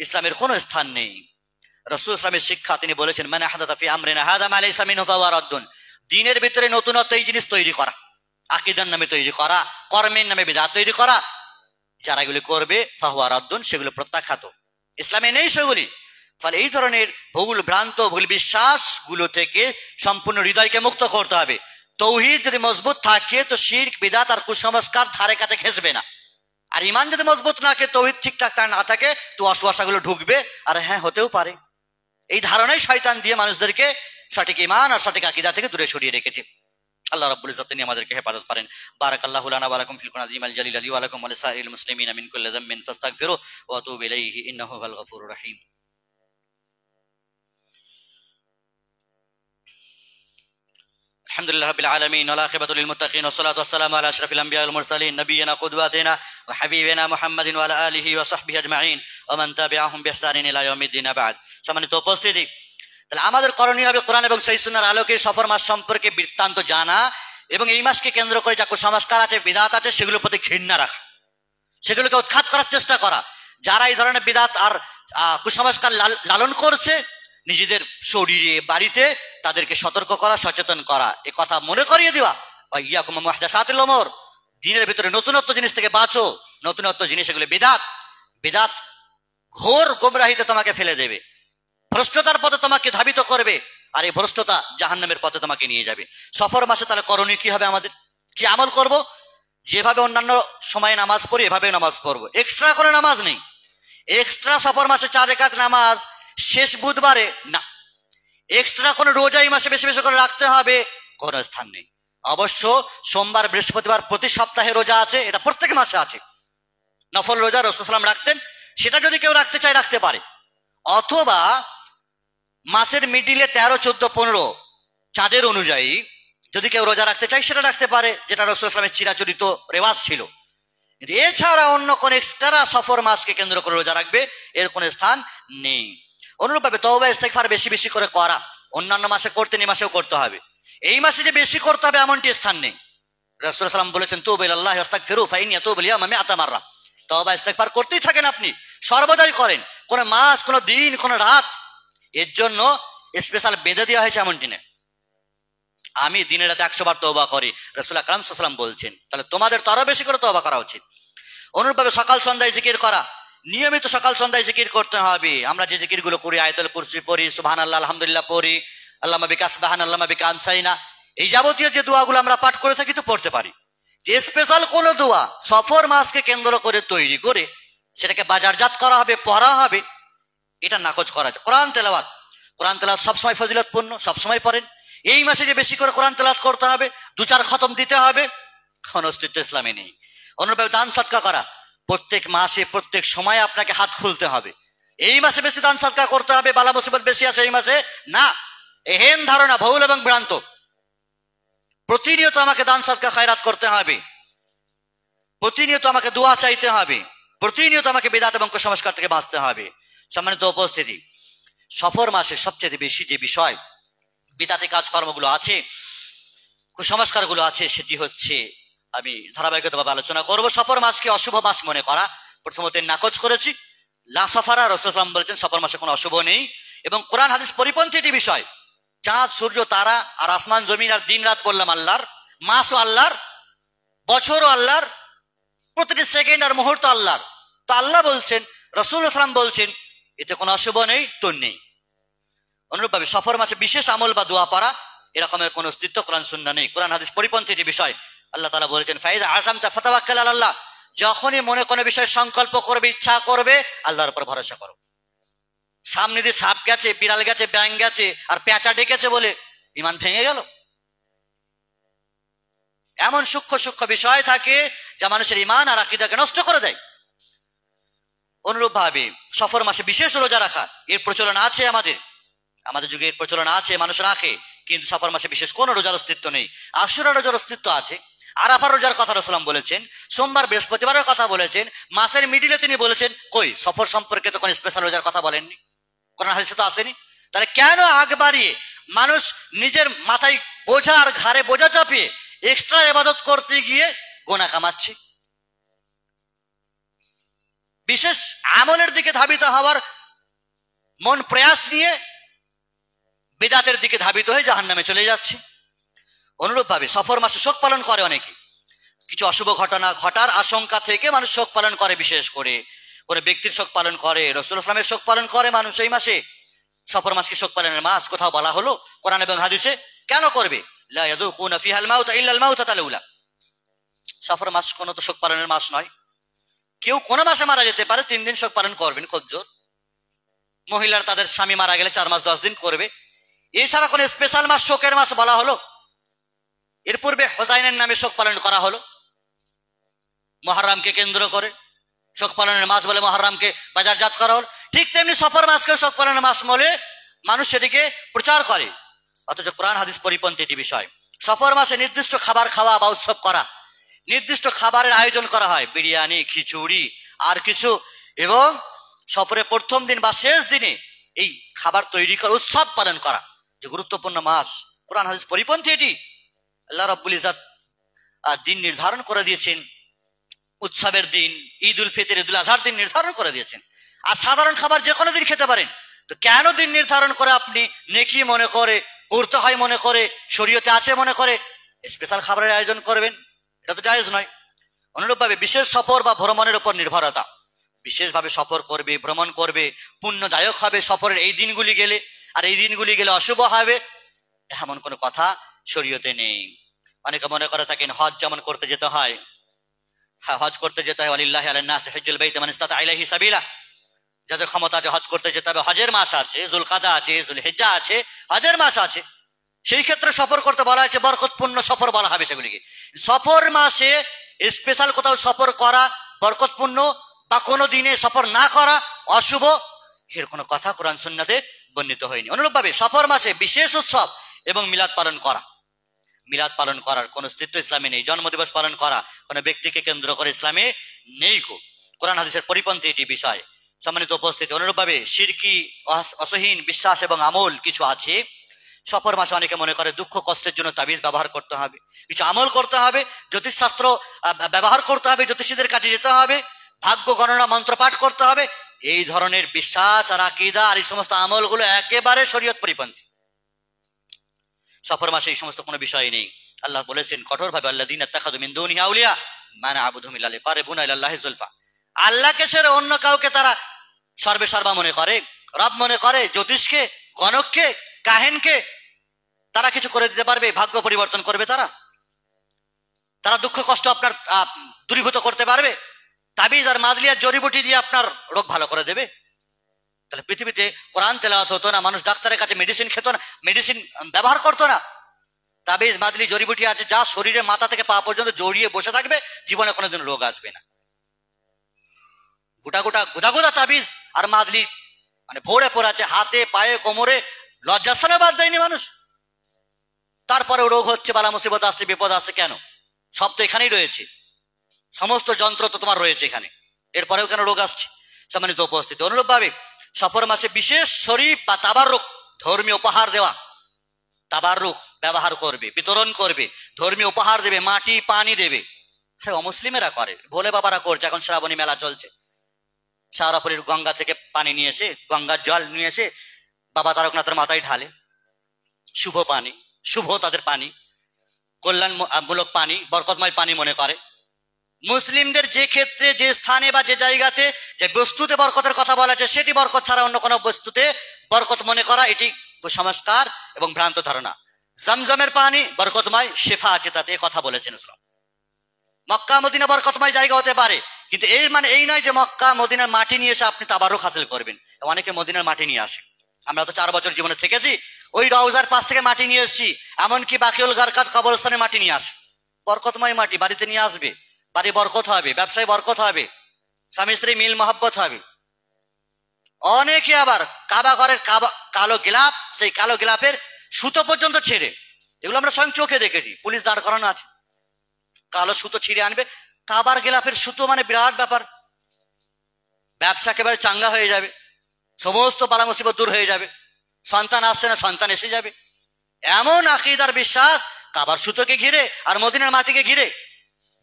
ইসলামের কোনো স্থান নেই। রাসূল ইসলামের শিক্ষা, তিনি বলেছেন মান আহদাতা ফি আমরিনা হাযা মা লাইসা মিনহু ফাহুয়া রাদ্দুন। দিনের ভিতরে নতুনত্ব এই জিনিস তৈরি করা, আকীদার নামে তৈরি করা, কর্মের নামে বিদআত তৈরি করা, যারা এগুলি করবে ফাহুয়া রাদ্দুন, সেগুলো প্রত্যাখ্যাত, ইসলামে নেই সেগুলি। ফলে এই ধরনের ভুল ভ্রান্ত ভুল বিশ্বাস গুলো থেকে সম্পূর্ণ হৃদয়কে মুক্ত করতে হবে। তৌহিদ যদি মজবুত থাকে তো শিরক বিদআত আর কুসংস্কার ধারে কাছে ঘেঁষবে না। আর ঈমান যদি মজবুত না থাকে, তৌহিদ ঠিকঠাক না থাকে, তো ওয়াসওয়াসাগুলো ঢুকবে, আর হ্যাঁ হতেও পারে। এই ধারণাই শয়তান দিয়ে মানুষদেরকে সঠিক ঈমান আর সঠিক আকীদা থেকে দূরে সরিয়ে রেখেছে। আল্লাহ রাব্বুল ইজ্জত তিনি আমাদেরকে হেফাজত করেন। বারাকাল্লাহু লানা ওয়া লাকুম ফিল কুরআনিল আযীমিল জালিল ওয়া লাকুম ওয়া লিসাইরিল মুসলিমিনা মিন কুল্লি যামবিন ফাস্তাগফিরু ওয়া আতুবু ইলাইহি ইন্নাহু হুয়াল গফুরুর রহিম। আলহামদুলিল্লাহি রাব্বিল আলামিন ওয়াল আখিবাতু লিল মুত্তাকিন ওয়াস সালাতু ওয়াস সালামু আলা আশরাফিল আমবিয়া ওয়াল মুরসালিন নাবিয়িনা কুদওয়াতিনা ওয়া হাবিবিনা মুহাম্মাদিন ওয়া আলা আলিহি ওয়া সাহবিহি আজমাইন ওয়া মান তাবিআহুম বিইহসানিন ইলা ইয়াউমিদ্দিন। বা'দ। সম্মানিত উপস্থিতি, তাহলে আমাদের করণীয় হবে কোরআন এবং সহিহ সুন্নাহর আলোকে সফর মাস সম্পর্কে বৃত্তান্ত জানা এবং এই মাসকে কেন্দ্র করে যা কুসংস্কার আছে, বিদআত আছে, সেগুলোর প্রতি ঘৃণা রাখা, সেগুলোকে উৎখাত করার চেষ্টা করা। যারা এই ধরনের বিদআত আর কুসংস্কার লালন করছে নিজেদের শরীরে, বাড়িতে, তাদেরকে সতর্ক করা, সচেতন করা, এ কথা মনে করিয়ে দেওয়া। ইয়াকুম মুহদাসাতিল উমুর, দিনের ভিতরে নতুনত্ব জিনিস থেকে বাঁচো, নতুনত্ব জিনিস এগুলো বিদআত, বিদআত ঘোর গোমরাহিতে তোমাকে ফেলে দেবে, ভ্রষ্টতার পথে তোমাকে ধাবিত করবে, আর এই ভ্রষ্টতা জাহান্নামের পথে তোমাকে নিয়ে যাবে। সফর মাসে তাহলে করণীয় কি হবে? আমাদের কি আমল করব? যেভাবে অন্যান্য সময়ে নামাজ পড়ি এভাবে নামাজ পড়বো, এক্সট্রা করে নামাজ নেই। এক্সট্রা সফর মাসে 4 রাকাত নামাজ শেষ বুধবারে না, এক্সট্রা কোনো রোজা এই মাসে বেশি বেশি করে রাখতে হবে, কোন স্থান নেই। অবশ্য সোমবার বৃহস্পতিবার প্রতি সপ্তাহে রোজা আছে, এটা প্রত্যেক মাসে আছে। নফল রোজা রাসূল সাল্লাল্লাহু আলাইহি ওয়াসাল্লাম রাখতেন, সেটা যদি কেউ রাখতে চায় রাখতে পারে। অথবা মাসের মিডিলে 13, 14, 15 চাঁদের অনুযায়ী যদি কেউ রোজা রাখতে চায় সেটা রাখতে পারে, যেটা রাসূল সাল্লাল্লাহু আলাইহি ওয়াসাল্লামের চিরাচরিত রেওয়াজ ছিল। এছাড়া অন্য কোন এক্সট্রা সফর মাসকে কেন্দ্র করে রোজা রাখবে এর কোন স্থান নেই। অনুরূপভাবে তওবা ইস্তেগফার বেশি বেশি করে করা, অন্যান্য মাসে করতে এই মাসেও করতে হবে। এই মাসে যে বেশি করতে হবে এমনটি স্থান নেই। রাসূল সাল্লাল্লাহু আলাইহি ওয়াসাল্লাম বলেছেন তুবু ইলাল্লাহি ওয়াস্তাগফিরু ফাইন ইয়াতুবু ইয়াউমা মিআতা মাররা, তওবা ইস্তেগফার করতেই থাকেন, আপনি সর্বদাই করেন, কোন মাস, কোন দিন, কোন রাত এর জন্য স্পেশাল বেঁধে দেওয়া হয়েছে এমন দিনে। আমি দিনে রাতে 100 বার তওবা করি, রাসূল আকরাম সাল্লাল্লাহু আলাইহি ওয়াসাল্লাম বলছেন, তাহলে তোমাদের তো আরো বেশি করে তওবা করা উচিত। অনুরূপভাবে সকাল সন্ধ্যায় জিকির করা, নিয়মিত সকাল সন্ধ্যায় জিকির করতে হবে। আমরা যে জিকির গুলো করি, আয়াতুল কুরসি পড়ি, সুবহানাল্লাহ, আলহামদুলিল্লাহ পড়ি, আল্লাহুম্মা বিকা আসবাহানা, আল্লাহুম্মা বিকা আমসাইনা, এই যাবতীয় যে দোয়াগুলো আমরা পাঠ করে থাকি তো পড়তে পারি। যে স্পেশাল কোন দোয়া সফর মাসকে কেন্দ্র করে তৈরি করে সেটাকে বাজারজাত করা হবে, পড়া হবে, এটা নাকচ করা যায়। কোরআন তেলাওয়াত, কোরআন তেলাওয়াত সবসময় ফজিলতপূর্ণ, সবসময় পড়েন। এই মাসে যে বেশি করে কোরআন তেলাওয়াত করতে হবে, 2-4 খতম দিতে হবে, কোন অস্তিত্ব ইসলামে নেই। অনুরূপভাবে দান সদকা করা, প্রত্যেক মাসে প্রত্যেক সময় আপনাকে হাত খুলতে হবে। এই মাসে বেশি দান সদকা করতে হবে, বালা মুসিবত বেশি আছে এই মাসে, না, এহেন ধারণা ভুল এবং ভ্রান্ত। প্রতিনিয়ত আমাকে দান সদকা খায়রাত করতে হবে, প্রতিনিয়ত আমাকে দোয়া চাইতে হবে, প্রতিনিয়ত আমাকে বিদআত এবং কুসংস্কার থেকে বাঁচতে হবে। সম্মানিত উপস্থিতি, সফর মাসে সবচেয়ে বেশি যে বিষয় বিদআতি কাজকর্মগুলো আছে, কুসংস্কারগুলো আছে, সেটি হচ্ছে, আমি ধারাবাহিকভাবে আলোচনা করব। সফর মাসকে অশুভ মাস মনে করা, প্রথমত নাকচ করেছি। লা সফারা, রাসূল সাল্লাল্লাহু আলাইহি ওয়াসাল্লাম বলেছেন সফর মাসে কোনো অশুভ নেই, এবং কোরআন হাদিস পরিপন্থী এটি বিষয়। চাঁদ, সূর্য, তারা আর আসমান জমিন আর দিন রাত বললাম আল্লাহর, মাসও আল্লাহর, বছরও আল্লাহর, প্রতিটি সেকেন্ড আর মুহূর্ত আল্লাহর। তো আল্লাহ বলছেন, রাসূল সাল্লাল্লাহু আলাইহি ওয়াসাল্লাম বলছেন, এতে কোনো অশুভ নেই, তো নেই। অনুরূপভাবে সফর মাসে বিশেষ আমল বা দোয়া পড়া, এরকমের কোন অস্তিত্ব কোরআন সুন্নাহ নেই, কোরআন হাদিস পরিপন্থী এটি বিষয়। আল্লাহ তাআলা বলেছেন, ফাইযা আযামতা ফাতাওয়াক্কাল আলাল্লাহ, যখনই মনে কোনো বিষয় সংকল্প করবে, ইচ্ছা করবে, আল্লাহর উপর ভরসা করো। সামনে দিয়ে সাপ গেছে, বিড়াল গেছে, ব্যাঙ গেছে আর পেঁচা ডেকেছে বলে ঈমান ভেঙে গেল? এমন সূক্ষ্ম সূক্ষ্ম বিষয় থাকে যা মানুষের ঈমান আর আকীদাকে নষ্ট করে দেয়। অনুরূপভাবে সফর মাসে বিশেষ রোজা রাখা, এর প্রচলন আছে, আমাদের যুগে এর প্রচলন আছে, মানুষ রাখে, কিন্তু সফর মাসে বিশেষ কোন রোজার অস্তিত্ব নেই। আশুরা রোজার অস্তিত্ব আছে, আরাফার রোজার কথা রাসূল বলেছেন, সোমবার বৃহস্পতিবারের কথা বলেছেন, মাসের মিডিলে তিনি বলেছেন, কই সফর সম্পর্কে তো কোন স্পেশাল রোজার কথা বলেননি, কোরআন হাদিসে তো আসেনি। তাহলে কেন আগ বাড়িয়ে মানুষ নিজের মাথায় বোঝা আর ঘাড়ে বোঝা চাপিয়ে এক্সট্রা ইবাদত করতে গিয়ে গোনা কামাচ্ছে? বিশেষ আমলের দিকে ধাবিত হওয়ার মন প্রয়াস নিয়ে বিদআতের দিকে ধাবিত হয়ে জাহান্নামে চলে যাচ্ছে। অনুরূপভাবে সফর মাসে শোক পালন করে অনেকে, কিছু অশুভ ঘটনা ঘটার আশঙ্কা থেকে মানুষ শোক পালন করে, বিশেষ করে কোনো ব্যক্তির শোক পালন করে, রাসূলুল্লাহ সাল্লাল্লাহু আলাইহি ওয়াসাল্লামের শোক পালন করে মানুষ এই মাসে। সফর মাসকে শোক পালনের মাস কোথাও বলা হলো কোরআন এবং হাদিসে? কেন করবে? লা ইয়াযুকুনা ফিহাল মাউতা ইল্লাল মাউতাতাল উলা। সফর মাস কোনো তো শোক পালনের মাস নয়। কেউ কোনো মাসে মারা যেতে পারে, 3 দিন শোক পালন করবেন, খুব জোর। মহিলার তাদের স্বামী মারা গেলে 4 মাস 10 দিন করবে। এছাড়া কোন স্পেশাল মাস শোকের মাস বলা হলো? এর পূর্বে হোসাইনের নামে শোক পালন করা হলো, মুহররমকে কেন্দ্র করে শোক পালনের মাস বলে মুহররমকে বাজারজাত করা হলো। ঠিক তেমনি সফর মাসকে শোক পালনের মাস বলে মানুষ সেটিকে প্রচার করে, অথচ কোরআন হাদিস পরিপন্থী এটি বিষয়। সফর মাসে নির্দিষ্ট খাবার খাওয়া বা উৎসব করা, নির্দিষ্ট খাবারের আয়োজন করা হয়, বিরিয়ানি, খিচুড়ি আর কিছু, এবং সফরের প্রথম দিন বা শেষ দিনে এই খাবার তৈরি করে উৎসব পালন করা, যে গুরুত্বপূর্ণ মাস, কোরআন হাদিস পরিপন্থী এটি। আল্লাহ রাব্বুল ইজ্জত দিন নির্ধারণ করে দিয়েছেন, উৎসবের দিন, ঈদ উল ফিতর, ঈদ উল আজহার দিন নির্ধারণ করে দিয়েছেন। আর সাধারণ খাবার যে কোনো দিন খেতে পারেন, তো কেন দিন নির্ধারণ করে আপনি নেকি মনে করে, করতে হয় মনে করে, শরীয়তে আছে মনে করে স্পেশাল খাবারের আয়োজন করবেন? এটা তো জায়েজ নয়। অনুরূপভাবে বিশেষ সফর বা ভ্রমণের উপর নির্ভরতা, বিশেষভাবে সফর করবে, ভ্রমণ করবে, পুণ্যদায়ক হবে সফরের এই দিনগুলি গেলে, আর এই দিনগুলি গেলে অশুভ হবে, এমন কোনো কথা শরীয়তে নেই। অনেকে মনে করে থাকেন হজ যেমন করতে যেতে হয়, হ্যাঁ হজ করতে যেতে হয়, ওয়ালিল্লাহি আলান নাসি হিজ্জুল বাইতি মান ইসতাতা ইলাইহি সাবিলা, যাদের ক্ষমতা আছে হজ করতে যেতে হবে। হজের মাস আছে, যুলকাদা আছে, যুলহিজ্জা আছে, হজের মাস আছে, সেই ক্ষেত্রে সফর করতে বলা হয়েছে, বরকতপূর্ণ সফর বলা হবে সেগুলিকে। সফর মাসে স্পেশাল কোথাও সফর করা বরকতপূর্ণ, বা কোনো দিনে সফর না করা অশুভ, এর কোনো কথা কোরআন সুন্নাতে বর্ণিত হয়নি। অনুরূপভাবে সফর মাসে বিশেষ উৎসব এবং মিলাদ পালন করা, মিলাদ পালন করার কোন অস্তিত্ব ইসলামে নেই। জন্মদিবস পালন করা কোনো ব্যক্তিকে কেন্দ্র করে ইসলামে নেই। কোরআন হাদিসের পরিপন্থী এটি বিষয়। সম্মানিত উপস্থিতি, অনুরূপভাবে শিরকি অসহীন বিশ্বাস এবং আমল কিছু আছে। সফর মাসে অনেকে মনে করে দুঃখ কষ্টের জন্য তাবিজ ব্যবহার করতে হবে, কিছু আমল করতে হবে, জ্যোতিষশাস্ত্র ব্যবহার করতে হবে, জ্যোতিষীদের কাছে যেতে হবে, ভাগ্য গণনা মন্ত্র পাঠ করতে হবে, এই ধরনের বিশ্বাস আর আকীদা আর এই সমস্ত আমলগুলো একেবারে শরীয়ত পরিপন্থী। সফর মাসে এই সমস্ত কোনো বিষয় নেই। আল্লাহ বলেছেন কঠোরভাবে, আল্লাযীনা ইত্তাখাযু মিন দুনিহি আউলিয়া মা না'বুদুহুম ইল্লা লিয়ুকাররিবুনা ইলাল্লাহি যুলফা। আল্লাহকে ছেড়ে অন্য কাউকে তারা সর্বে সর্বা মনে করে, রব মনে করে, জ্যোতিষকে, গণককে, কাহিনকে তারা কিছু করে দিতে পারবে, ভাগ্য পরিবর্তন করবে, তারা দুঃখ কষ্ট আপনার দূরীভূত করতে পারবে, তাবিজ আর মাদলিয়ার জড়িবুটি দিয়ে আপনার রোগ ভালো করে দেবে। তাহলে পৃথিবীতে কোরআন তেলাওয়াত হতো না, মানুষ ডাক্তারের কাছে মেডিসিন খেত না, মেডিসিন ব্যবহার করতো না। তাবিজ মাদলি জড়িবুটি আছে যা শরীরে মাথা থেকে পা পর্যন্ত জড়িয়ে বসে থাকবে, জীবনে কোনোদিন রোগ আসবে না। গোটা গোটা গোদা গোদা তাবিজ আর মাদলি মানে ভরে পড়ে আছে হাতে, পায়ে, কোমরে, লজ্জাস্থানে বাদ দেয়নি মানুষ। তারপরে রোগ হচ্ছে, বালা মুসিবত আসছে, বিপদ আসছে। কেন? সব তো এখানেই রয়েছে, সমস্ত যন্ত্র তো তোমার রয়েছে এখানে, এরপরেও কেন রোগ আসছে? সম্মানিত উপস্থিতি, অনুরূপভাবে সফর মাসে বিশেষ শরীফ বা তাবাররুক, ধর্মীয় উপহার দেওয়া, তাবাররুক ব্যবহার করবে, বিতরণ করবে, ধর্মীয় উপহার দেবে, মাটি পানি দেবে। হ্যাঁ, অমুসলিমেরা করে, ভোলে বাবারা করছে। এখন শ্রাবণী মেলা চলছে, শাহরাপুরের গঙ্গা থেকে পানি নিয়ে এসে, গঙ্গার জল নিয়ে এসে বাবা তারকনাথের মাথায় ঢালে। শুভ পানি, শুভ তাদের পানি, কল্যাণমূলক পানি, বরকতময় পানি মনে করে। মুসলিমদের যে ক্ষেত্রে, যে স্থানে বা যে জায়গাতে যে বস্তুতে বরকতের কথা বলা আছে, সেটি বরকত ছাড়া অন্য কোনো বস্তুতে বরকত মনে করা, এটি সংস্কার এবং ভ্রান্ত ধারণা। জমজমের পানি বরকতময়, শেফা আছে তাতে, কথা বলেছেন ইসলাম। মক্কা মদিনা বরকতময় জায়গা হতে পারে, কিন্তু এর মানে এই নয় যে মক্কা মদিনার মাটি নিয়ে এসে আপনি তাবারুক হাসিল করবেন। অনেকে মদিনার মাটি নিয়ে আসে, আমরা তো 4 বছর জীবনে থেকেছি, ওই রওজার পাশ থেকে মাটি নিয়ে এসেছি, এমনকি বাকিউল গারকাত কবরস্থানে মাটি নিয়ে আসে। বরকতময় মাটি বাড়িতে নিয়ে আসবে, বাড়ি বরকত হবে, ব্যবসায় বরকত হবে, স্বামী স্ত্রী মিল মহব্বত হবে। অনেকে আবার কাবা ঘরের কালো গিলাপ, সেই কালো গিলাপের সুতো পর্যন্ত ছেড়ে, এগুলো আমরা স্বয়ং চোখে দেখেছি, পুলিশ দাঁড় করানো আছে, কালো সুতো ছিঁড়ে আনবে, কাবার গিলাপের সুতো, মানে বিরাট ব্যাপার। ব্যবসা একেবারে চাঙ্গা হয়ে যাবে, সমস্ত বালা মুসিবত দূর হয়ে যাবে, সন্তান আসছে না সন্তান এসে যাবে। এমন আকীদার বিশ্বাস কাবার সুতোকে ঘিরে আর মদিনার মাটিকে ঘিরে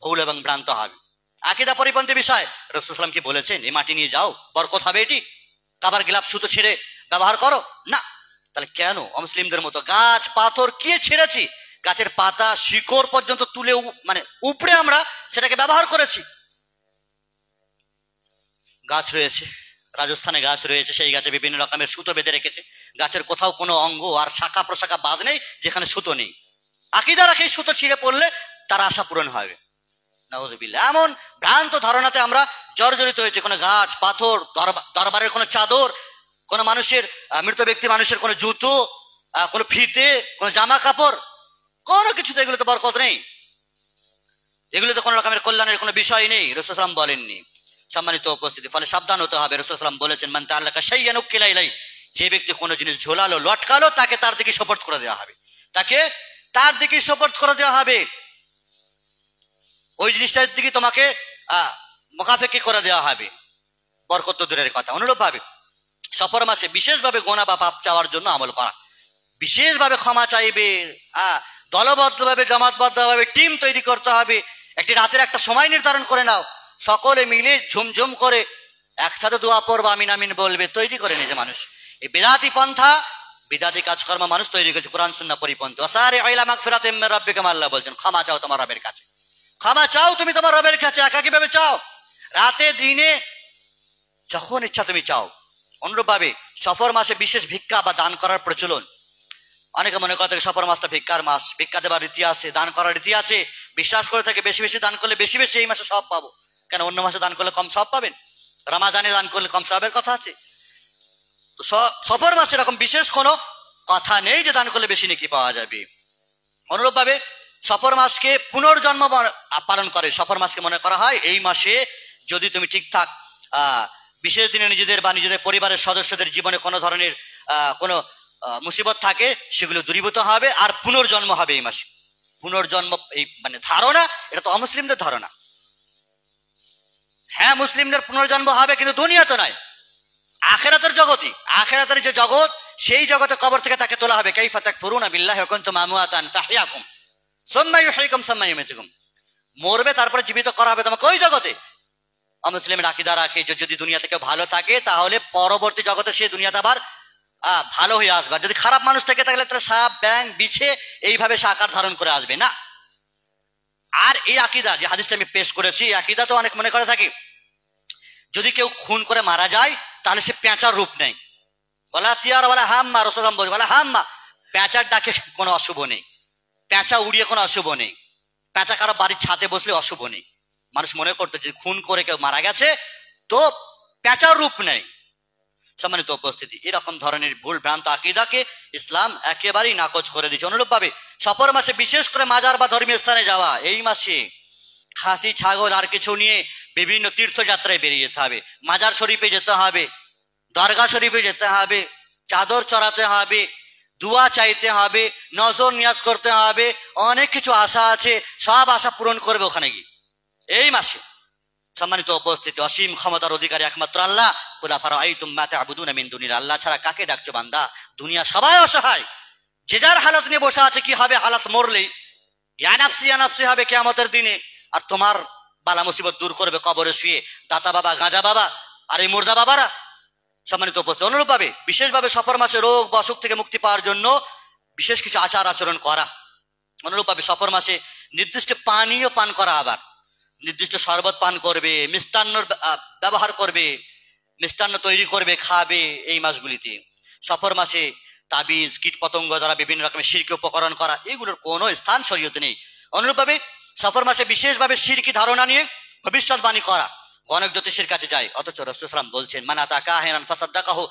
ভুল এবং ভ্রান্ত হবে, আকীদা পরিপন্থী বিষয়। রাসূল সাল্লাল্লাহু আলাইহি ওয়াসাল্লাম কি বলেছেন এই মাটি নিয়ে যাও, বরকত হবে, এটি কাবার গিলাপ সুতো ছিঁড়ে ব্যবহার করো না? তাহলে কেন অমুসলিমদের মতো গাছ পাথর কি ছেড়েছি, গাছের পাতা শিকড় পর্যন্ত তুলে মানে উপড়ে আমরা সেটাকে ব্যবহার করেছি। গাছ রয়েছে, রাজস্থানে গাছ রয়েছে, সেই গাছে বিভিন্ন রকমের সুতো বেঁধে রেখেছে, গাছের কোথাও কোনো অঙ্গ আর শাখা প্রশাখা বাদ নেই যেখানে সুতো নেই। আকীদা রাখে সুতো ছিঁড়ে পড়লে তার আশা পূরণ হবে। নাউযুবিল্লাহ, এমন ভ্রান্ত ধারণাতে আমরা জর্জরিত হয়েছে। কোনো গাছ পাথর, দরবারের কোনো চাদর, কোনো মানুষের মৃত ব্যক্তি মানুষের কোনো জুতো, কোনো ফিতে, কোনো জামা কাপড়, কোনো কিছুতে এগুলোতে বরকত নেই, এগুলোতে কোনো রকমের কল্যাণের কোনো বিষয় নেই, রাসূল সাল্লাল্লাহু আলাইহি ওয়াসাল্লাম বলেননি। সম্মানিত উপস্থিতি, ফলে সাবধান হতে হবে। রাসূল সাল্লাল্লাহু আলাইহি ওয়াসাল্লাম বলেছেন, মান তাআল্লাকা শাইআন উকিলা ইলাইহি, যে ব্যক্তি কোনো জিনিস ঝোলালো, লটকালো, তাকে তার দিকে সুপর্দ করে দেওয়া হবে, তাকে তার দিকে সুপর্দ করে দেওয়া হবে, ওই জিনিসটার দিকে তোমাকে মুখাফেকি করে দেওয়া হবে, বরকত তো দূরের কথা। অনুরূপভাবে সফর মাসে বিশেষভাবে গোনা বা পাপ চাওয়ার জন্য আমল করা, বিশেষভাবে ক্ষমা চাইবে, দলবদ্ধভাবে জামাতবদ্ধভাবে টিম তৈরি করতে হবে। একটি রাতের একটা সময় নির্ধারণ করে নাও, সকলে মিলে ঝুমঝুম করে একসাথে দোয়া পড়বো, আমিন আমিন বলবে, তৈরি করে নিজে মানুষ। এই বিদাতি পন্থা, বিদাতি কাজকর্ম মানুষ তৈরি করেছে কোরআন সুন্নাহ পরিপন্থী। ওয়াসারি'উ ইলা মাগফিরাতিম মির রাব্বিকুম, আল্লাহ বলছেন ক্ষমা চাও তোমার রবের কাছে, ক্ষমা চাও তুমি তোমার রবের কাছে, একাকীভাবে চাও, রাতে দিনে যখন ইচ্ছা তুমি চাও। অনুরূপভাবে সফর মাসে বিশেষ ভিক্ষা বা দান করার প্রচলন। অনেকে মনে করে থাকে সফর মাসটা ভিক্ষার মাস, ভিক্ষা দেওয়ার রীতি আছে, দান করার রীতি আছে, বিশ্বাস করে থাকে বেশি বেশি দান করলে বেশি বেশি এই মাসে সওয়াব পাবো। কেন অন্য মাসে দান করলে কম সওয়াব পাবেন? রমাজানে দান করলে কম সওয়াবের কথা আছে? তো সফর মাসে এরকম বিশেষ কোনো কথা নেই যে দান করলে বেশি নেকি পাওয়া যাবে। অনুরূপভাবে সফর মাসকে পুনর্জন্ম পালন করে। সফর মাসকে মনে করা হয় এই মাসে যদি তুমি ঠিকঠাক বিশেষ দিনে নিজেদের বা নিজেদের পরিবারের সদস্যদের জীবনে কোনো ধরনের কোনো মুসিবত থাকে, সেগুলো দূরীভূত হবে আর পুনর্জন্ম হবে এই মাসে। পুনর্জন্ম এই মানে ধারণা, এটা তো অমুসলিমদের ধারণা। হ্যাঁ, মুসলিমদের পুনর্জন্ম হবে, কিন্তু দুনিয়াতে নয়, আখিরাতের জগতে। আখিরাতের যে জগৎ, সেই জগতে কবর থেকে তাকে তোলা হবে। কাইফা তাকফুরুনা বিল্লাহি ওয়া কুনতুম আমওয়াতান ফাহইয়াকুম সুম্মা ইউহয়িকুম সুম্মা ইউমীতুকুম। মরবে তারপরে জীবিত করা হবে তোমাকে ওই জগতে। অমুসলিমের আকীদা রাখে যে যদি দুনিয়া থেকে ভালো থাকে তাহলে পরবর্তী জগতে সে দুনিয়াতে আবার ভালো হয়ে আসবে, যদি খারাপ মানুষ থেকে তাহলে তারা সাপ ব্যাং বিছে এইভাবে সে আকার ধারণ করে আসবে না। আর এই আকীদা যে হাদিসটা আমি পেশ করেছি, আকীদা তো অনেক মনে করে থাকে যদি কেউ খুন করে মারা যায় তাহলে সে পেঁচার রূপ নেই, ওয়ালা তিয়ার ওয়ালা হাম্মা, রাসূলুল্লাহ বলেন ওয়ালা হাম্মা, পেঁচার ডাকে কোনো অশুভ নেই, পেঁচা উড়িয়ে কোনো অশুভ নেই, পেঁচা কারো বাড়ির ছাদে বসলে অশুভ নেই। মানুষ মনে করতো যে খুন করে কেউ মারা গেছে তো পেঁচার রূপ নেই। সম্মানিত উপস্থিতি, এরকম ধরনের ভুল ভ্রান্ত আকীদাকে ইসলাম একেবারেই নাকচ করে দিয়েছে। অনুরূপ ভাবে সফর মাসে বিশেষ করে মাজার বা ধর্মীয় স্থানে যাওয়া, এই মাসে খাসি ছাগল আর কিছু নিয়ে বিভিন্ন তীর্থযাত্রায় বেরিয়ে যেতে হবে, মাজার শরীফে যেতে হবে, দরগা শরীফে যেতে হবে, চাদর চড়াতে হবে, দুয়া চাইতে হবে, নজর নিয়াজ করতে হবে, অনেক কিছু আশা আছে, সব আশা পূরণ করবে ওখানে গিয়ে এই মাসে। সম্মানিত উপস্থিতি, অসীম ক্ষমতার অধিকারী একমাত্র আল্লাহ। কুল আফারাআইতুম মা তা'বুদুনা মিন দুনিল্লাহ, আল্লাহ ছাড়া কাকে ডাকছো বান্দা? দুনিয়া সবাই অসহায়, যে যার হালত নিয়ে বসে আছে। কি হবে হালত মরলেই? ইয়া নাফসি হবে কিয়ামতের দিনে। আর তোমার বালা মুসিবত দূর করবে কবরে শুয়ে দাতা বাবা, গাঁজা বাবা আর এই মুর্দা বাবারা। সম্মানিত উপস্থিতি, অনুরূপ ভাবে বিশেষভাবে সফর মাসে রোগ বা অসুখ থেকে মুক্তি পাওয়ার জন্য বিশেষ কিছু আচার আচরণ করা। অনুরূপ ভাবে সফর মাসে নির্দিষ্ট পানীয় পান করা, আবার নির্দিষ্ট শরবত পান করবে, মিষ্টান্ন ব্যবহার করবে, মিষ্টান্ন তৈরি করবে, খাবে এই মাসগুলিতে। সফর মাসে তাবিজ কীট পতঙ্গ দ্বারা বিভিন্ন রকমের শিরকি উপকরণ করা, এগুলোর কোনো স্থান শরীয়তে নেই। অনুরূপভাবে সফর মাসে বিশেষভাবে শিরকি ধারণা নিয়ে ভবিষ্যৎবাণী করা, গণক জ্যোতিষের কাছে যায়, অথচ রাসূলুল্লাহ সাল্লাল্লাহু আলাইহি ওয়াসাল্লাম বলছেন মান আতা কাহিনান ফাসাদ্দাকাহু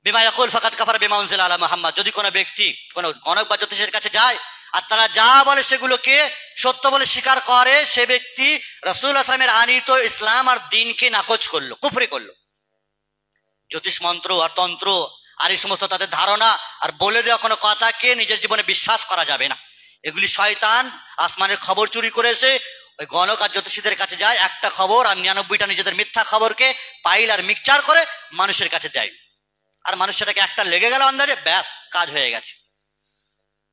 বিমা ইয়াকুল ফাকাদ কাফারা বিমা উনজিলা আলা মুহাম্মদ। যদি কোনো ব্যক্তি কোনো গণক বা জ্যোতিষের কাছে যায় আর তারা যা বলে সেগুলোকে সত্য বলে স্বীকার করে, সে ব্যক্তি রাসূলুল্লাহ সাল্লাল্লাহু আলাইহি ওয়াসাল্লামের আনিত ইসলাম আর দ্বীনকে নাকচ করলো, কুফরি করলো। জ্যোতিষ মন্ত্র আর তন্ত্র আর এই সমস্ত তাদের ধারণা আর বলে দেওয়া কোনো কথাকে নিজের জীবনে বিশ্বাস করা যাবে না। এগুলি শয়তান আসমানের খবর চুরি করেছে, ওই গণক আর জ্যোতিষীদের কাছে যায়, একটা খবর আর 99টা নিজেদের মিথ্যা খবরকে পাইল আর মিক্সচার করে মানুষের কাছে দেয়। আর মানুষ সেটাকে একটা লেগে গেল আন্দাজে, ব্যাস কাজ হয়ে গেছে।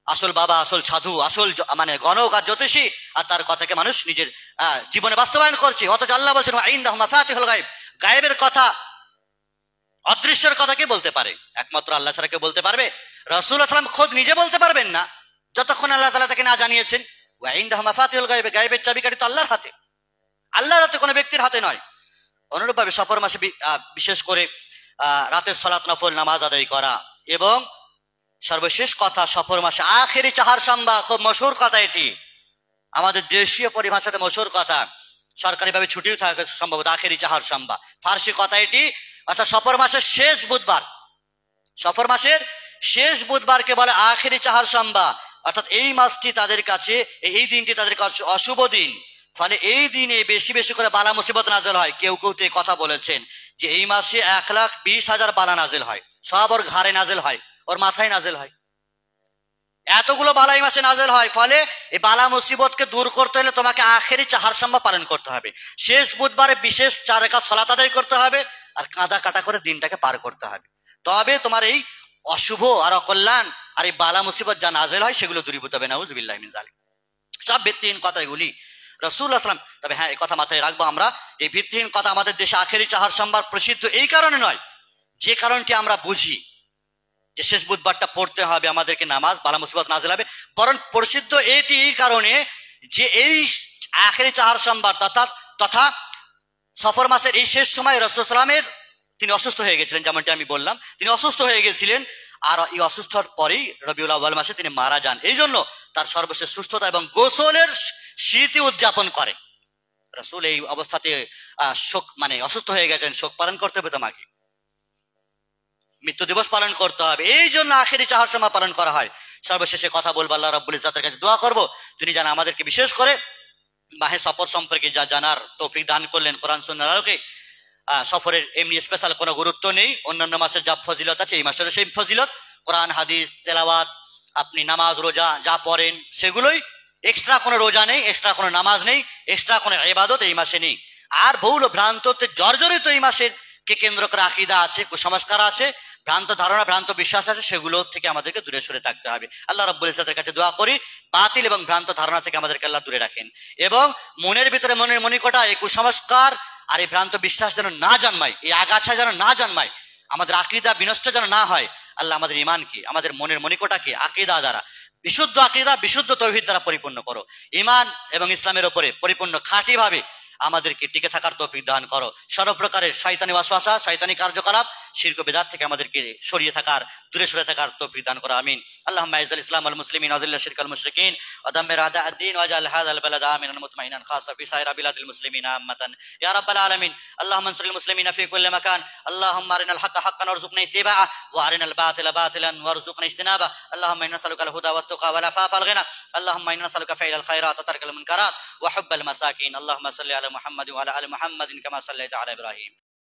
আসল বাবা, আসল সাধু, আসল মানে গণক আর জ্যোতিষী, আর তার কথাকে মানুষ নিজের জীবনে বাস্তবায়ন করছে। অথচ আল্লাহ বলছেন ইনদাহু মাফাতিহুল গায়ব, গায়েবের কথা, অদৃশ্যের কথা কে বলতে পারে? একমাত্র আল্লাহ ছাড়া কেউ বলতে পারবে? রাসূলুল্লাহ সাল্লাল্লাহু আলাইহি ওয়াসাল্লাম খোদ নিজে বলতে পারবেন না যতক্ষণ আল্লাহ তাআলা তাকে না জানিয়েছেন। ওয়া ইনদাহু মাফাতিহুল গায়ব, গায়েবের চাবিকাঠি তো আল্লাহর হাতে, আল্লাহর হাতে, কোনো ব্যক্তির হাতে নয়। অনুরূপভাবে সফর মাসে বিশেষ করে রাতের সালাত নফল নামাজ আদায় করা, এবং সর্বশেষ কথা সফর মাসে আখেরি চাহার সাম্বা, খুব মশহুর কথা এটি, আমাদের দেশীয় পরিভাষাতে মশহুর কথা, সরকারিভাবে ছুটিও থাকে সম্ভবত, আখেরি চাহার সাম্বা ফার্সি কথা এটি। অর্থাৎ সফর মাসের শেষ বুধবার, সফর মাসের শেষ বুধবারকে বলে আখেরি চাহার সাম্বা। অর্থাৎ এই মাসটি তাদের কাছে, এই দিনটি তাদের কাছে অশুভ দিন, ফলে এই দিনে বেশি বেশি করে বালা মুসিবত নাজেল হয়। কেউ কেউ তো এই কথা বলেছেন যে এই মাসে 1,20,000 বালা নাজেল হয়, সব ওর ঘাড়ে নাজেল হয়, ওর মাথায় নাজেল হয়, এতগুলো বালা এই মাসে নাজেল হয়। ফলে এই বালা মুসিবতকে দূর করতে হলে তোমাকে আখেরি চাহার সাম্বা পালন করতে হবে, শেষ বুধবারে বিশেষ 4 রাকাত সালাত আদায় করতে হবে, আর কাঁদা কাটা করে দিনটাকে পার করতে হবে। তবে তোমার এই অশুভ আর অকল্যাণ আর এই বালা মুসিবত যা নাজেল হয় সেগুলো দূরীভূত হবে। নাউযুবিল্লাহি মিন যালিক। সব ভিত্তিহীন কথা এগুলি, রাসূলুল্লাহ সাল্লাল্লাহু আলাইহি ওয়াসাল্লাম। তবে হ্যাঁ, এই কথা মাথায় রাখবো আমরা, এই ভিত্তিহীন কথা আমাদের দেশে আখেরি চাহার সাম্বার প্রসিদ্ধ এই কারণে নয়, যে কারণটি আমরা বুঝি যে শেষ বুধবারটা পড়তে হবে আমাদেরকে, নামাজ বালা মুসিবত নাজেল হবে, বরং প্রসিদ্ধ এটি এই কারণে যে এই আখেরি চাহার সাম্বার তথা সফর মাসের এই শেষ সময় রাসূলুল্লাহ সাল্লাল্লাহু আলাইহি ওয়াসাল্লামের তিনি অসুস্থ হয়ে গেছিলেন, যেমনটি আমি বললাম, তিনি অসুস্থ হয়ে গেছিলেন। আর এই অসুস্থর পরেই রবিউল আউয়াল মাসে তিনি মারা যান। এই জন্য তার সর্বশেষ সুস্থতা এবং গোসলের স্মৃতি উদযাপন করে। রাসূল এই অবস্থাতে শোক, মানে অসুস্থ হয়ে গেছেন, শোক পালন করতে হবে, তোমাকে মৃত্যু দিবস পালন করতে হবে, এই জন্য আখেরি চাহার সাম্বা পালন করা হয়। সর্বশেষে কথা বলবো, আল্লাহ রাব্বুল ইজ্জাতের কাছে দোয়া করব, তিনি যেন আমাদেরকে বিশেষ করে মাহে সফর সম্পর্কে যা জানার তৌফিক দান করলেন। কোরআন সুন্নাহর আলোকে সফরের এমনি স্পেশাল কোনো গুরুত্ব নেই, অন্যান্য মাসের যা ফজিলত আছে এই মাসের সেই ফজিলত, কোরআন হাদিস তেলাওয়াত, আপনি নামাজ রোজা যা পড়েন সেগুলোই, এক্সট্রা কোনো রোজা নেই, এক্সট্রা কোনো নামাজ নেই, এক্সট্রা কোনো ইবাদত এই মাসে নেই। আর ভুল ও ভ্রান্ততে জর্জরিত এই মাসের কে কেন্দ্র করে আকীদা আছে, কুসংস্কার আছে, ভ্রান্ত ধারণা, ভ্রান্ত বিশ্বাস আছে, সেগুলো থেকে আমাদেরকে দূরে সরে থাকতে হবে। আল্লাহ রাব্বুল ইজ্জতের কাছে দোয়া করি বাতিল এবং ভ্রান্ত ধারণা থেকে আমাদেরকে আল্লাহ দূরে রাখেন, এবং মনের ভিতরে, মনের মনিকটা এই কুসংস্কার আর এই ভ্রান্ত বিশ্বাস যেন না জন্মায়, এই আগাছা যেন না জন্মায়, আমাদের আকীদা বিনষ্ট যেন না হয়। আল্লাহ আমাদের ঈমানকে, আমাদের মনের মনিকটাকে আকীদা দ্বারা, বিশুদ্ধ আকীদা, বিশুদ্ধ তাওহীদ দ্বারা পরিপূর্ণ করো। ঈমান এবং ইসলামের উপরে পরিপূর্ণ খাঁটি ভাবে আমাদেরকে টিকে থাকার তৌফিক দান করো। সর্বপ্রকারের শয়তানি ওয়াসওয়াসা, শয়তানি কার্যকলাপ, শিরক ও বিদআত থেকে আমাদেরকে সরিয়ে থাকার, দূরে সরে থাকার তৌফিক দান করো। আমিন। আল্লাহুম্মা ইজ্জিল ইসলাম ওয়াল মুসলিমিন ওয়া যিল্লা শিরকাল মুশরিকিন ওয়া দাম্মির আ'দা'আদ-দ্বীন ওয়াজআল হাযাল বালাদা আমিনান মুতমাইনান খাসা ফি সাইরি বিলাদিল মুসলিমিন আম্মাতান ইয়া রাব্বাল আলামিন। আল্লাহুম্মা আনসুরিল মুসলিমিনা ফি কুল্লি মাকান। আল্লাহুম্মা আরিনাল হাক্কা হাক্কান ওয়ারযুকনা ইত্তিবাআহ ওয়া আরিনাল বাতিলা বাতিলান ওয়ারযুকনা ইজতিনাবাহ। আল্লাহুম্মা ইন্না নাসআলুকাল হুদা ওয়াত তুকা ওয়াল আফাফা ওয়াল গিনা। আল্লাহুম্মা ইন্না নাসআলুকা ফাইলাল খায়রাত ওয়া তারকাল মুনকারাত ওয়া হুব্বাল মাসাকিন। আল্লাহুম্মা সাল্লি আলা মুহাম্মাদিন ওয়া আলা আলি মুহাম্মাদিন কামা সাল্লাইতা আলা ইব্রাহিম